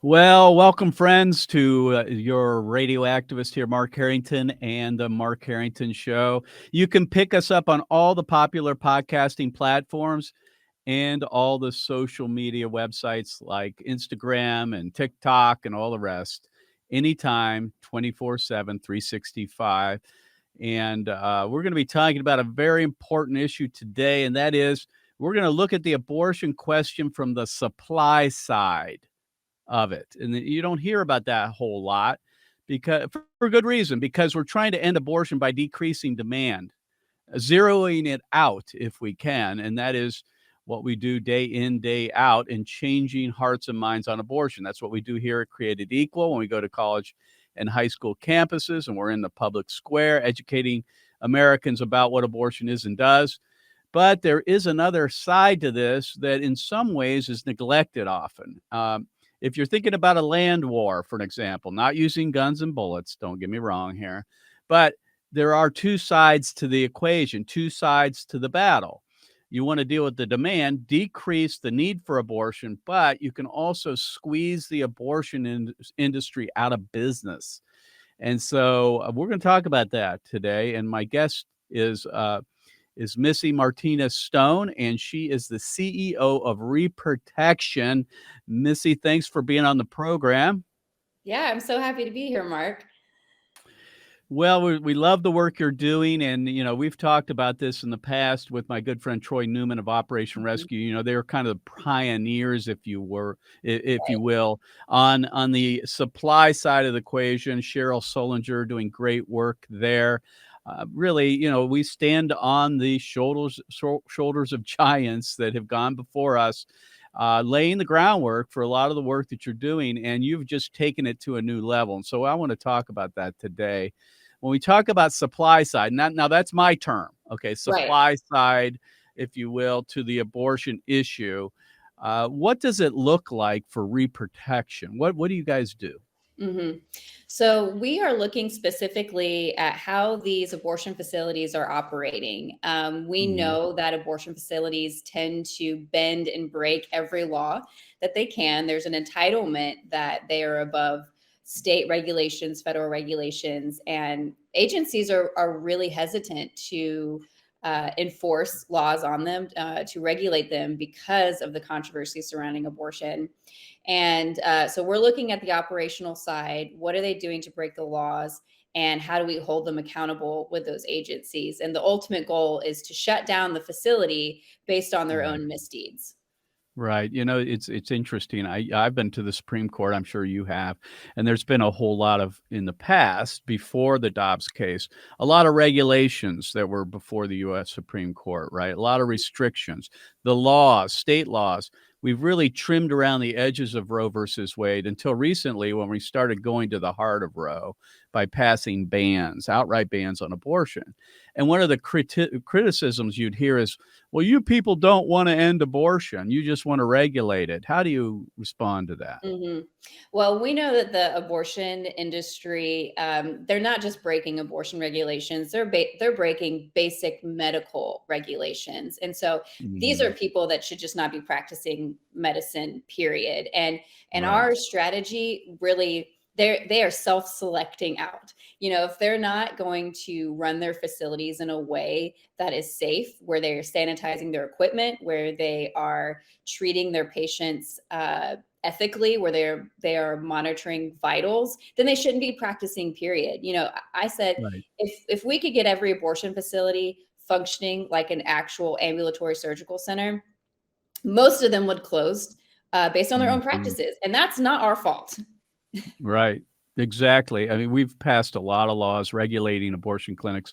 Well, welcome, friends, to your radio activist here, Mark Harrington, and the Mark Harrington Show. You can pick us up on all the popular podcasting platforms and all the social media websites like Instagram and TikTok and all the rest anytime, 24/7, 365. And we're going to be talking about a very important issue today, and that is we're going to look at the abortion question from the supply side of it. And you don't hear about that a whole lot because for good reason, because we're trying to end abortion by decreasing demand, zeroing it out if we can. And that is what we do day in, day out, and changing hearts and minds on abortion. That's what we do here at Created Equal when we go to college and high school campuses and we're in the public square educating Americans about what abortion is and does. But there is another side to this that in some ways is neglected often. If you're thinking about a land war, for an example, not using guns and bullets, don't get me wrong here, but there are two sides to the equation, two sides to the battle. You want to deal with the demand, decrease the need for abortion, but you can also squeeze the abortion industry out of business. And so we're going to talk about that today. And my guest is Missy Martinez-Stone, and she is the CEO of Reprotection. Missy, thanks for being on the program. Yeah, I'm so happy to be here, Mark. Well, we love the work you're doing, and we've talked about this in the past with my good friend Troy Newman of Operation Mhm. Rescue. They were kind of the pioneers, if you Right. will, on the supply side of the equation. Cheryl Solinger doing great work there. Really, we stand on the shoulders of giants that have gone before us, laying the groundwork for a lot of the work that you're doing, and you've just taken it to a new level. And so I want to talk about that today. When we talk about supply side, now that's my term, okay, Right. supply side, if you will, to the abortion issue. What does it look like for reprotection? What do you guys do? hmm So we are looking specifically at how these abortion facilities are operating. We Mhm. know that abortion facilities tend to bend and break every law that they can. There's an entitlement that they are above state regulations, federal regulations, and agencies are really hesitant to enforce laws on them, to regulate them because of the controversy surrounding abortion. And so we're looking at the operational side. What are they doing to break the laws? And how do we hold them accountable with those agencies? And the ultimate goal is to shut down the facility based on their Right. own misdeeds. Right. It's interesting. I've been to the Supreme Court. I'm sure you have. And there's been a whole lot of in the past, before the Dobbs case, a lot of regulations that were before the US Supreme Court, right? A lot of restrictions, the laws, state laws. We've really trimmed around the edges of Roe versus Wade until recently when we started going to the heart of Roe by passing bans, outright bans on abortion. And one of the criticisms you'd hear is, well, you people don't want to end abortion. You just want to regulate it. How do you respond to that? hmm Well, we know that the abortion industry, they're not just breaking abortion regulations; they're breaking basic medical regulations. And so these are Mhm. people that should just not be practicing medicine. Period. And Right. our strategy really. They are self-selecting out. If they're not going to run their facilities in a way that is safe, where they're sanitizing their equipment, where they are treating their patients ethically, where they are monitoring vitals, then they shouldn't be practicing. Period. I said, Right. if we could get every abortion facility functioning like an actual ambulatory surgical center, most of them would close based on their own Mhm. practices, and that's not our fault. Right. Exactly. I mean, we've passed a lot of laws regulating abortion clinics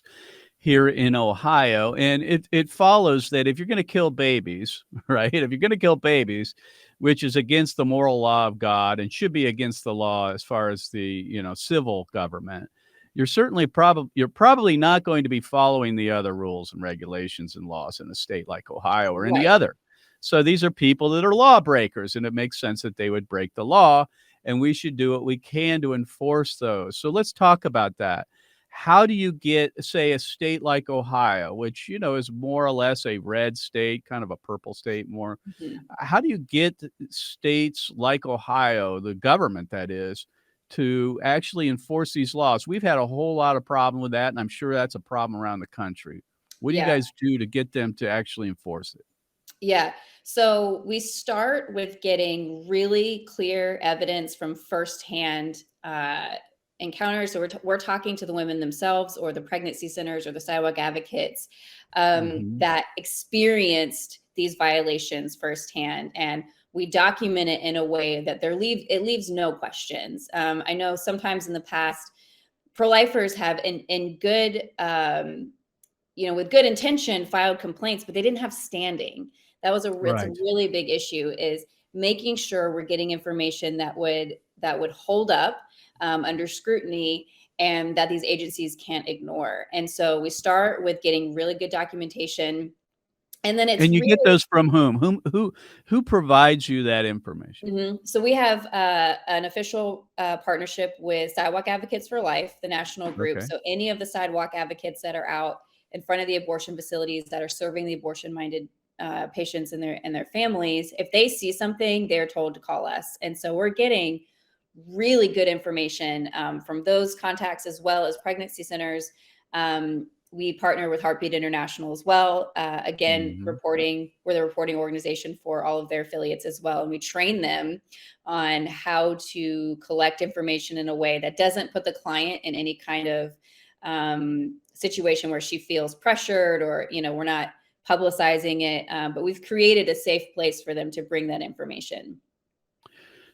here in Ohio, and it follows that if you're going to kill babies, right? If you're going to kill babies, which is against the moral law of God and should be against the law as far as the civil government, you're probably not going to be following the other rules and regulations and laws in a state like Ohio or any Right. other. So these are people that are lawbreakers, and it makes sense that they would break the law, and we should do what we can to enforce those. So let's talk about that. how do you get, say, a state like Ohio, which, is more or less a red state, kind of a purple state more. Mhm. How do you get states like Ohio, the government that is, to actually enforce these laws? We've had a whole lot of problem with that, and I'm sure that's a problem around the country. What do you Yeah. guys do to get them to actually enforce it? Yeah. So we start with getting really clear evidence from firsthand encounters. So we're talking to the women themselves, or the pregnancy centers, or the sidewalk advocates Mhm. that experienced these violations firsthand. And we document it in a way that it leaves no questions. I know sometimes in the past, pro-lifers have in good with good intention filed complaints, but they didn't have standing. It's a Right. really big issue, is making sure we're getting information that would hold up under scrutiny, and that these agencies can't ignore. And so we start with getting really good documentation, and then it's And you get really. those from whom? Who provides you that information? So we have an official partnership with Sidewalk Advocates for Life, the national group. Okay. So any of the sidewalk advocates that are out in front of the abortion facilities that are serving the abortion-minded patients and their families, if they see something, they're told to call us. And so we're getting really good information from those contacts, as well as pregnancy centers. We partner with Heartbeat International as well. Again, Mhm. we're the reporting organization for all of their affiliates as well. And we train them on how to collect information in a way that doesn't put the client in any kind of situation where she feels pressured, or, we're not publicizing it. But we've created a safe place for them to bring that information.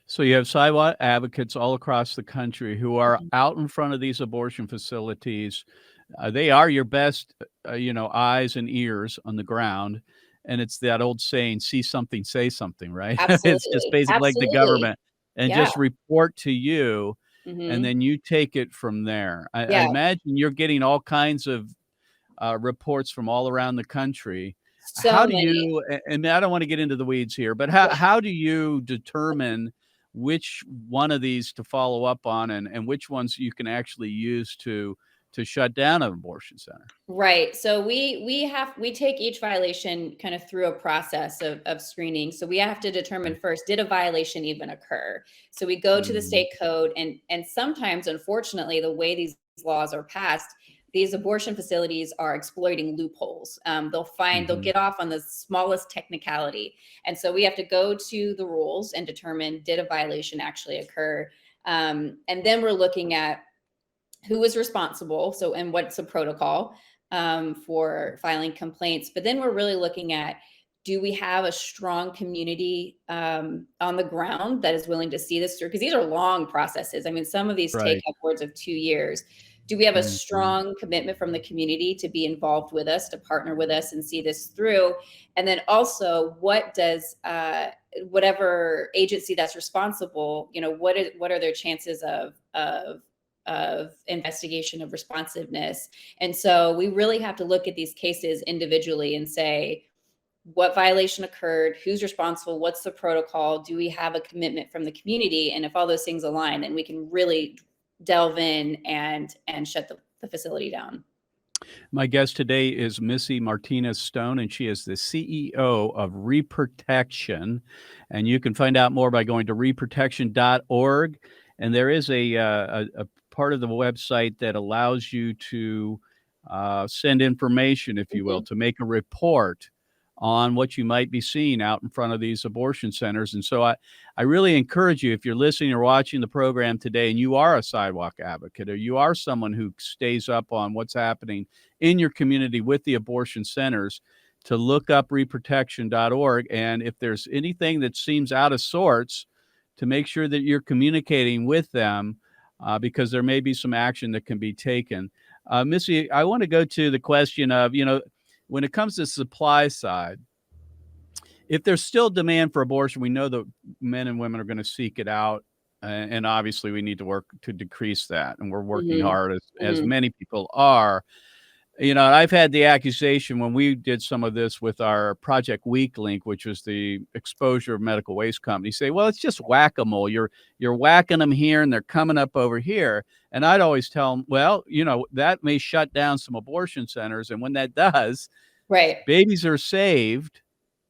So you have sidewalk advocates all across the country who are Mhm. out in front of these abortion facilities. They are your best, eyes and ears on the ground. And it's that old saying, see something, say something, right? It's just Absolutely. basically like the Absolutely. government, and Yeah. just report to you, and Hmm. then you take it from there. I Yeah. imagine you're getting all kinds of reports from all around the country. How So do many. you, and I don't want to get into the weeds here, but Yeah. how do you determine which one of these to follow up on, and which ones you can actually use to shut down an abortion center? Right. So we take each violation kind of through a process of screening. So we have to determine first, did a violation even occur? So we go to the Mhm. state code, and sometimes, unfortunately, the way these laws are passed, these abortion facilities are exploiting loopholes. They'll Mhm. get off on the smallest technicality. And so we have to go to the rules and determine, did a violation actually occur? And then we're looking at who is responsible. So, and what's the protocol for filing complaints? But then we're really looking at, do we have a strong community on the ground that is willing to see this through? Because these are long processes. I mean, some of these take Right. upwards of 2 years. Do we have a Mhm. strong commitment from the community to be involved with us, to partner with us and see this through? And then also, what does whatever agency that's responsible, what are their chances of investigation, of responsiveness? And so we really have to look at these cases individually and say, what violation occurred, who's responsible, what's the protocol, do we have a commitment from the community? And if all those things align, then we can really delve in and shut the facility down. My guest today is Missy Martinez-Stone, and she is the CEO of Reprotection. And you can find out more by going to reprotection.org. And there is a part of the website that allows you to send information, if you will, Mhm. to make a report on what you might be seeing out in front of these abortion centers. And so I really encourage you, if you're listening or watching the program today and you are a sidewalk advocate, or you are someone who stays up on what's happening in your community with the abortion centers, to look up reprotection.org. And if there's anything that seems out of sorts, to make sure that you're communicating with them, because there may be some action that can be taken. Missy, I want to go to the question of, when it comes to supply side, if there's still demand for abortion, we know that men and women are going to seek it out. And obviously, we need to work to decrease that. And we're working Mhm. hard, as Mhm. many people are. I've had the accusation when we did some of this with our Project Weak Link, which was the exposure of medical waste companies, say, well, it's just whack-a-mole. You're whacking them here and they're coming up over here. And I'd always tell them, well, that may shut down some abortion centers. And when that does, Right. babies are saved.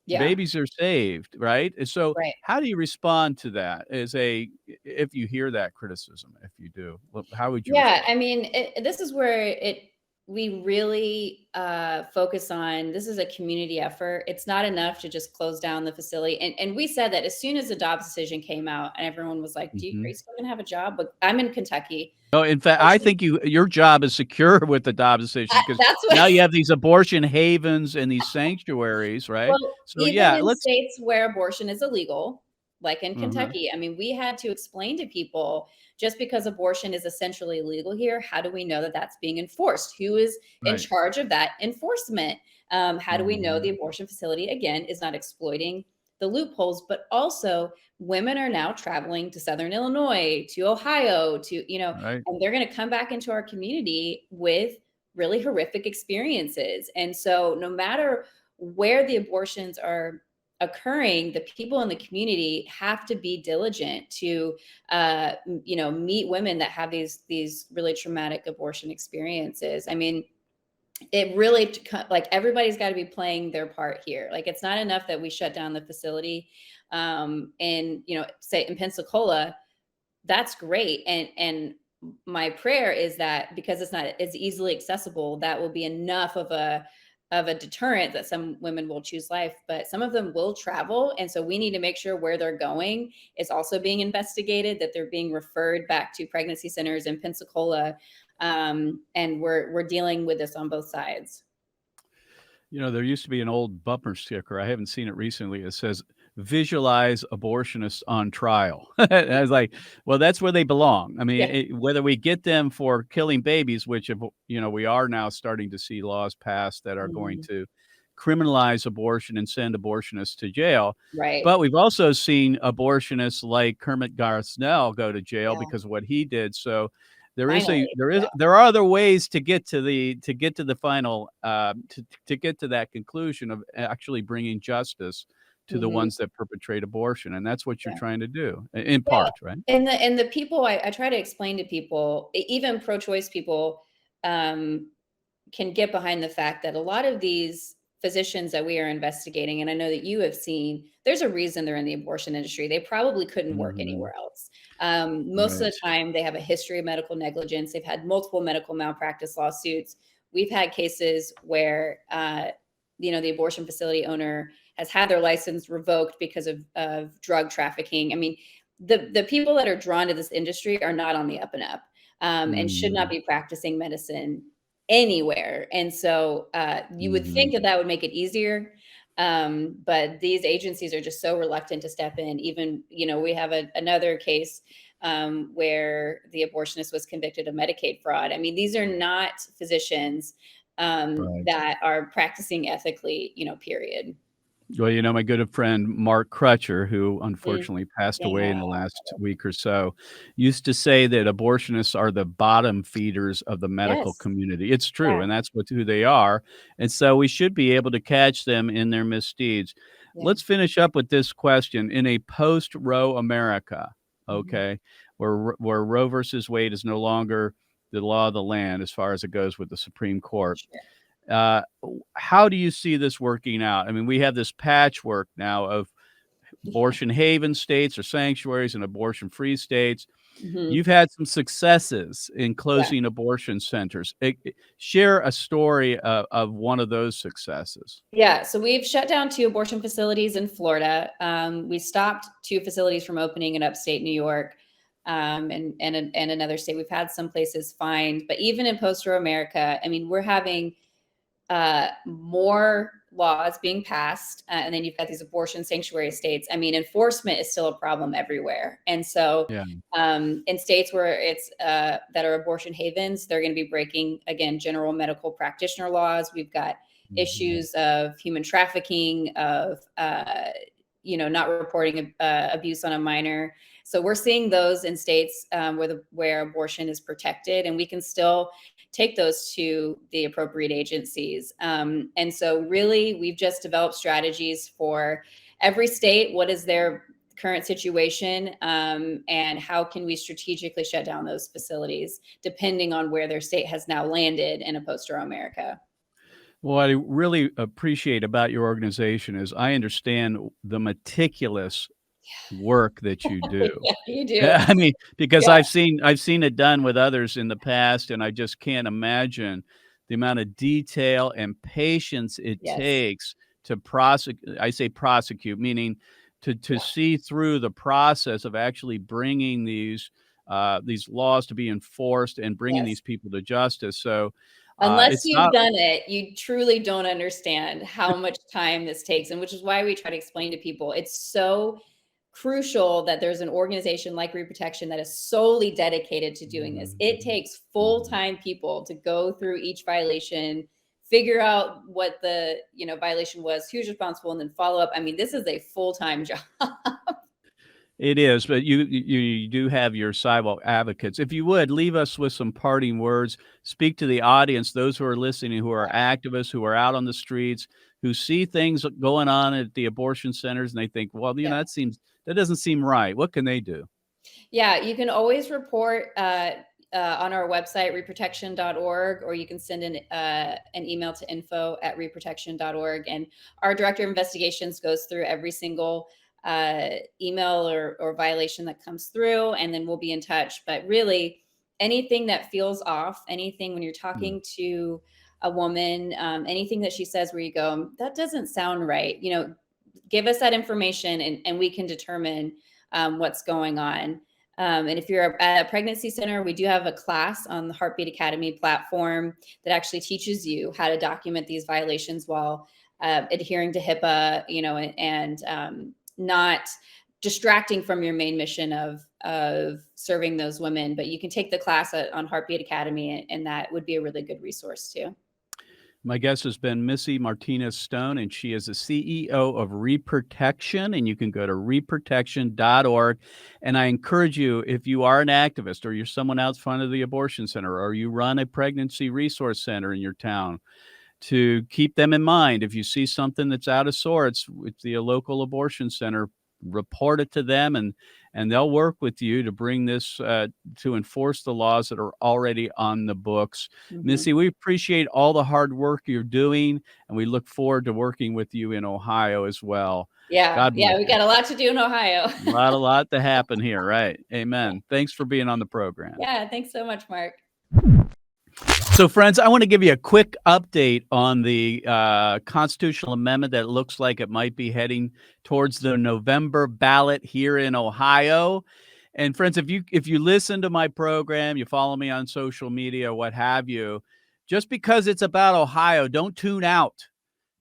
Yeah. Babies are saved, right? And so Right. how do you respond to that if you hear that criticism? If you do, how would you Yeah, respond? I mean, this is where we really focus on. This is a community effort. It's not enough to just close down the facility. And we said that as soon as the Dobbs decision came out, and everyone was like, are Mhm. you still gonna have a job?" But I'm in Kentucky. Oh, in fact, I Abortion- think your job is secure with the Dobbs decision because That's what. now you have these abortion havens and these sanctuaries, right? Well, So, even yeah, in let's states where abortion is illegal, like in uh Kentucky, I mean, we had to explain to people, just because abortion is essentially illegal here, how do we know that that's being enforced? Who is in right. charge of that enforcement? How do we know the Mhm. abortion facility, again, is not exploiting the loopholes? But also, women are now traveling to Southern Illinois, to Ohio, Right. and they're going to come back into our community with really horrific experiences. And so, no matter where the abortions are occurring, the people in the community have to be diligent to meet women that have these really traumatic abortion experiences. I mean, it really, like, everybody's got to be playing their part here. Like, it's not enough that we shut down the facility, and say in Pensacola. That's great. And my prayer is that, because it's not as easily accessible, that will be enough of a deterrent that some women will choose life. But some of them will travel, and so we need to make sure where they're going is also being investigated, that they're being referred back to pregnancy centers in Pensacola. And we're dealing with this on both sides. There used to be an old bumper sticker. I haven't seen it recently. It says, "Visualize abortionists on trial." And I was like, well, that's where they belong. I mean, Yeah. whether we get them for killing babies, which, we are now starting to see laws passed that are going Mhm. to criminalize abortion and send abortionists to jail. Right. But we've also seen abortionists like Kermit Garsnell go to jail Yeah. because of what he did. So there is a Finally. there Yeah. is there are other ways to get to the final, to get to that conclusion of actually bringing justice to the Mhm. ones that perpetrate abortion, and that's what you're Yeah. trying to do, in Yeah, part, right? and the people, I try to explain to people, even pro-choice people, um, can get behind the fact that a lot of these physicians that we are investigating, and I know that you have seen, there's a reason they're in the abortion industry. They probably couldn't work Mhm. anywhere else. Most of Right. the time, they have a history of medical negligence. They've had multiple medical malpractice lawsuits. We've had cases where, the abortion facility owner has had their license revoked because of drug trafficking. I mean, the people that are drawn to this industry are not on the up and up, and should not Mhm. be practicing medicine anywhere. And so, you would think Mhm. that that would make it easier. But these agencies are just so reluctant to step in. Even, we have another case, where the abortionist was convicted of Medicaid fraud. I mean, these are not physicians, Right. that are practicing ethically, period. Well, my good friend Mark Crutcher, who Mm, unfortunately passed away yeah. in the last week or so, used to say that abortionists are the bottom feeders of the medical Yes. community. It's true, Yeah. and that's who they are, and so we should be able to catch them in their misdeeds. Yeah. Let's finish up with this question. In a post-Roe America, Mhm. okay, where Roe versus Wade is no longer the law of the land as far as it goes with the Supreme Court, Sure. how do you see this working out? I mean, we have this patchwork now of Yeah. abortion haven states or sanctuaries and abortion free states. Mhm. You've had some successes in Yeah. closing abortion centers. Share a story of one of those successes. Yeah, so we've shut down 2 abortion facilities in Florida. We stopped 2 facilities from opening in upstate New York, and another state. We've had some places fined, but even in post-Roe America, I mean, we're having more laws being passed, and then you've got these abortion sanctuary states. I mean, enforcement is still a problem everywhere. And so, Yeah. in states where it's that are abortion havens, they're going to be breaking, again, general medical practitioner laws. We've got Mhm. issues of human trafficking, of not reporting abuse on a minor. So we're seeing those in states, where abortion is protected, and we can still take those to the appropriate agencies. And so really, we've just developed strategies for every state. What is their current situation, and how can we strategically shut down those facilities depending on where their state has now landed in a post-Roe America. What I really appreciate about your organization is I understand the meticulous work that you do. Yeah, you do. Yeah, I mean, because Yeah. I've seen it done with others in the past, and I just can't imagine the amount of detail and patience it Yes. takes to prosecute. I say prosecute, meaning to see through the process of actually bringing these laws to be enforced and bringing Yes. these people to justice. So, Unless it's you've not. done it, you truly don't understand how much time this takes, and which is why we try to explain to people it's so crucial that there's an organization like Reprotection that is solely dedicated to doing this. It takes full-time people to go through each violation, figure out what the, violation was, who's responsible, and then follow up. I mean, this is a full-time job. It is, but you do have your sidewalk advocates. If you would, leave us with some parting words. Speak to the audience, those who are listening, who are activists, who are out on the streets, who see things going on at the abortion centers, and they think, "Well, Yeah. that doesn't seem right." What can they do? Yeah, you can always report on our website, reprotection.org, or you can send an email to info@reprotection.org. And our director of investigations goes through every single email or violation that comes through, and then we'll be in touch. But really, anything that feels off, anything when you're talking to a woman, anything that she says where you go, that doesn't sound right, give us that information, and we can determine what's going on. And if you're at a pregnancy center, we do have a class on the Heartbeat Academy platform that actually teaches you how to document these violations while adhering to HIPAA, and not distracting from your main mission of serving those women. But you can take the class on Heartbeat Academy, and that would be a really good resource too. My guest has been Missy Martinez-Stone, and she is the CEO of Reprotection, and you can go to reprotection.org. And I encourage you, if you are an activist or you're someone out front of the abortion center or you run a pregnancy resource center in your town, to keep them in mind. If you see something that's out of sorts with the local abortion center, report it to them, and they'll work with you to bring this to enforce the laws that are already on the books. Missy, we appreciate all the hard work you're doing, and we look forward to working with you in Ohio as well. Yeah, God bless we you. got a lot to do in Ohio. A lot to happen here, right? Amen. Thanks for being on the program. Yeah, thanks so much, Mark. So, friends, I want to give you a quick update on the constitutional amendment that looks like it might be heading towards the November ballot here in Ohio. And friends, if you listen to my program, you follow me on social media, what have you, just because it's about Ohio, don't tune out,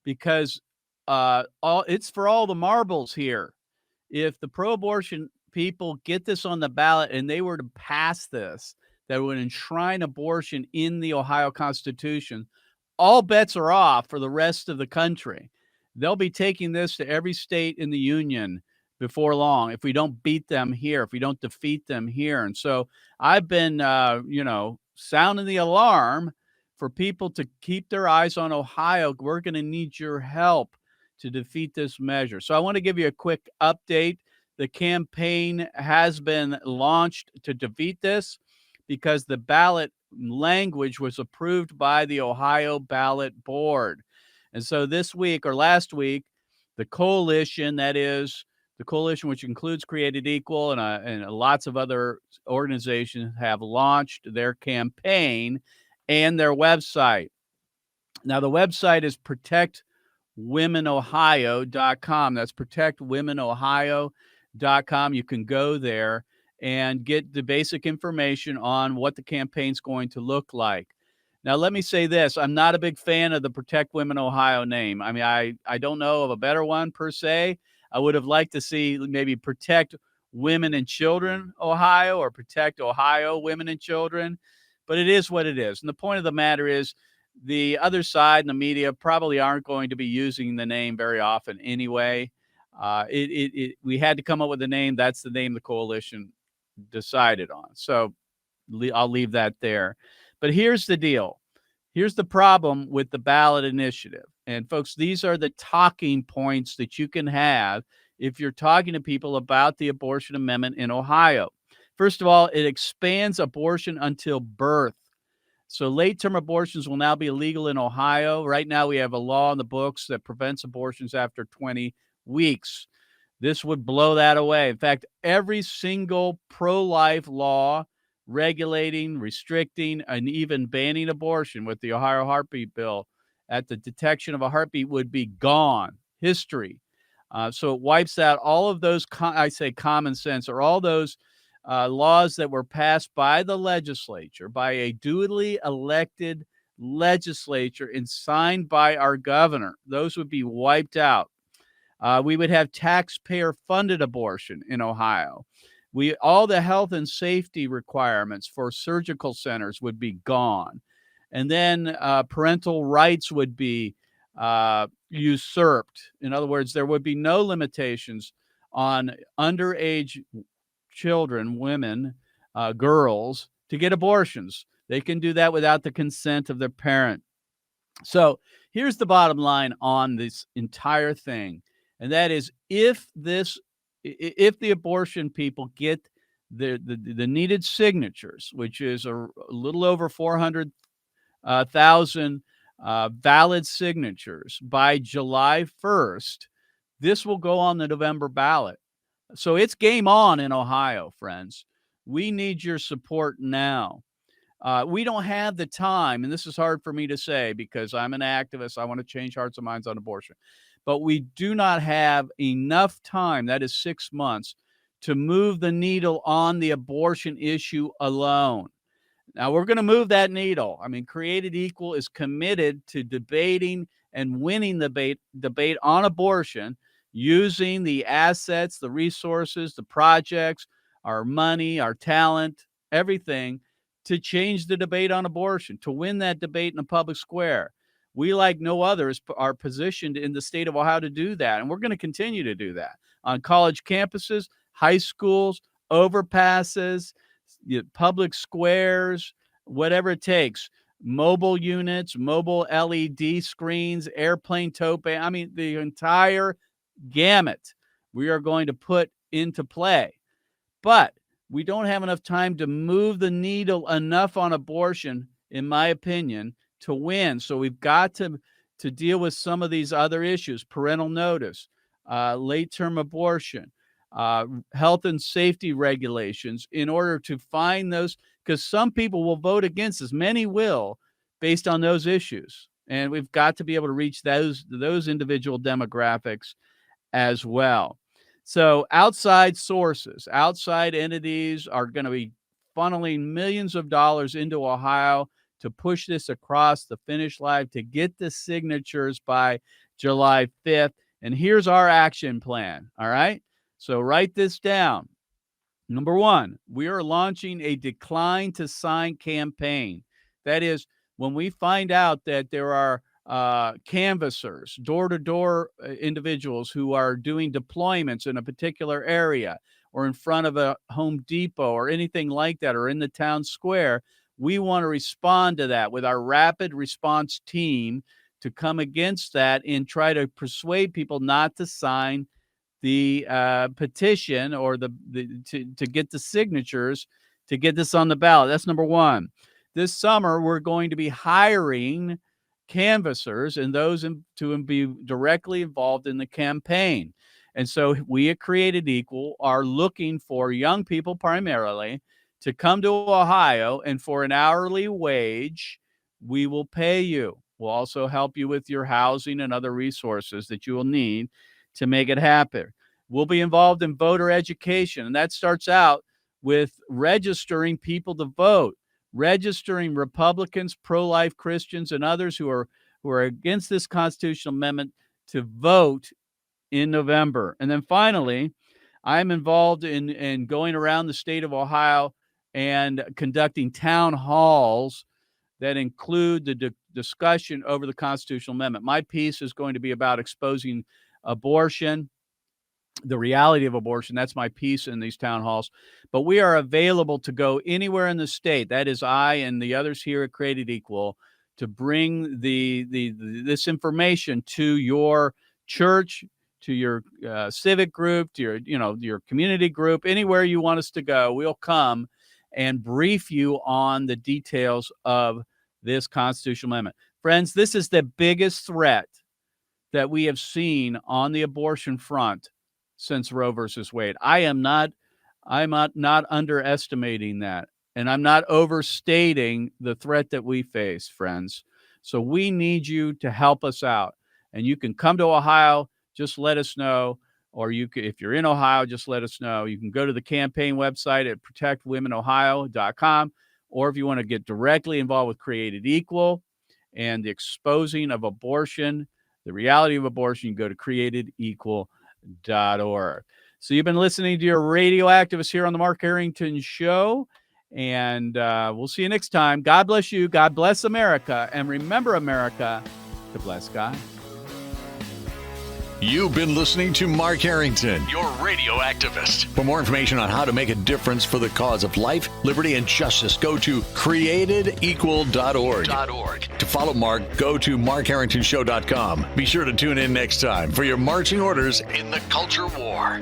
because it's for all the marbles here. If the pro-abortion people get this on the ballot and they were to pass this, that would enshrine abortion in the Ohio Constitution, all bets are off for the rest of the country. They'll be taking this to every state in the union before long if we don't beat them here, if we don't defeat them here. And so I've been, sounding the alarm for people to keep their eyes on Ohio. We're going to need your help to defeat this measure. So I want to give you a quick update. The campaign has been launched to defeat this, because the ballot language was approved by the Ohio Ballot Board. And so this week or last week, the coalition, that is the coalition which includes Created Equal and lots of other organizations, have launched their campaign and their website. Now, the website is protectwomenohio.com. That's protectwomenohio.com. You can go there and get the basic information on what the campaign's going to look like. Now, let me say this. I'm not a big fan of the Protect Women Ohio name. I mean, I don't know of a better one per se. I would have liked to see maybe Protect Women and Children Ohio, or Protect Ohio Women and Children. But it is what it is. And the point of the matter is, the other side and the media probably aren't going to be using the name very often anyway. We had to come up with a name. That's the name the coalition decided on. So I'll leave that there. But here's the deal. Here's the problem with the ballot initiative. And folks, these are the talking points that you can have if you're talking to people about the abortion amendment in Ohio. First of all, it expands abortion until birth. So late term abortions will now be illegal in Ohio. Right now, we have a law in the books that prevents abortions after 20 weeks. This would blow that away. In fact, every single pro life law regulating, restricting, and even banning abortion with the Ohio heartbeat bill at the detection of a heartbeat would be gone. History. So it wipes out all of those, I say common sense, or all those laws that were passed by the legislature, by a duly elected legislature and signed by our governor. Those would be wiped out. We would have taxpayer-funded abortion in Ohio. All the health and safety requirements for surgical centers would be gone. And then parental rights would be usurped. In other words, there would be no limitations on underage children, women, girls, to get abortions. They can do that without the consent of their parent. So here's the bottom line on this entire thing. And that is, if the abortion people get the needed signatures, which is a little over 400,000 valid signatures by July 1st, this will go on the November ballot. So it's game on in Ohio, friends. We need your support now. We don't have the time, and this is hard for me to say because I'm an activist. I want to change hearts and minds on abortion. But we do not have enough time, that is 6 months, to move the needle on the abortion issue alone. Now, we're going to move that needle. I mean, Created Equal is committed to debating and winning the debate on abortion using the assets, the resources, the projects, our money, our talent, everything to change the debate on abortion, to win that debate in the public square. We, like no others, are positioned in the state of Ohio to do that, and we're going to continue to do that on college campuses, high schools, overpasses, public squares, whatever it takes. Mobile units, mobile LED screens, airplane tope. I mean, the entire gamut we are going to put into play. But we don't have enough time to move the needle enough on abortion, in my opinion, to win. So we've got to deal with some of these other issues: parental notice, late-term abortion, health and safety regulations, in order to find those, because some people will vote against us. Many will, based on those issues. And we've got to be able to reach those individual demographics as well. So outside sources, outside entities are going to be funneling millions of dollars into Ohio to push this across the finish line, to get the signatures by July 5th. And here's our action plan. All right. So write this down. Number one, we are launching a decline to sign campaign. That is, when we find out that there are canvassers, door-to-door individuals who are doing deployments in a particular area or in front of a Home Depot or anything like that, or in the town square, we want to respond to that with our rapid response team to come against that and try to persuade people not to sign the petition or to get the signatures to get this on the ballot. That's number one. This summer, we're going to be hiring canvassers and those to be directly involved in the campaign. And so we at Created Equal are looking for young people primarily to come to Ohio, and for an hourly wage, we will pay you. We'll also help you with your housing and other resources that you will need to make it happen. We'll be involved in voter education, and that starts out with registering people to vote, registering Republicans, pro-life Christians, and others who are against this constitutional amendment to vote in November. And then finally, I'm involved in going around the state of Ohio and conducting town halls that include the discussion over the constitutional amendment. My piece is going to be about exposing abortion, the reality of abortion. That's my piece in these town halls. But we are available to go anywhere in the state. That is I and the others here at Created Equal to bring this information to your church, to your civic group, to your community group, anywhere you want us to go. We'll come and brief you on the details of this constitutional amendment. Friends, this is the biggest threat that we have seen on the abortion front since Roe versus Wade. I'm not underestimating that, and I'm not overstating the threat that we face, friends. So we need you to help us out, and you can come to Ohio. Just let us know, or if you're in Ohio, just let us know. You can go to the campaign website at protectwomenohio.com, or if you want to get directly involved with Created Equal and the exposing of abortion, the reality of abortion, you can go to createdequal.org. So you've been listening to your radio activist here on the Mark Harrington Show, and we'll see you next time. God bless you. God bless America. And remember, America, to bless God. You've been listening to Mark Harrington, your radio activist. For more information on how to make a difference for the cause of life, liberty, and justice, go to createdequal.org. To follow Mark, go to markharringtonshow.com. Be sure to tune in next time for your marching orders in the culture war.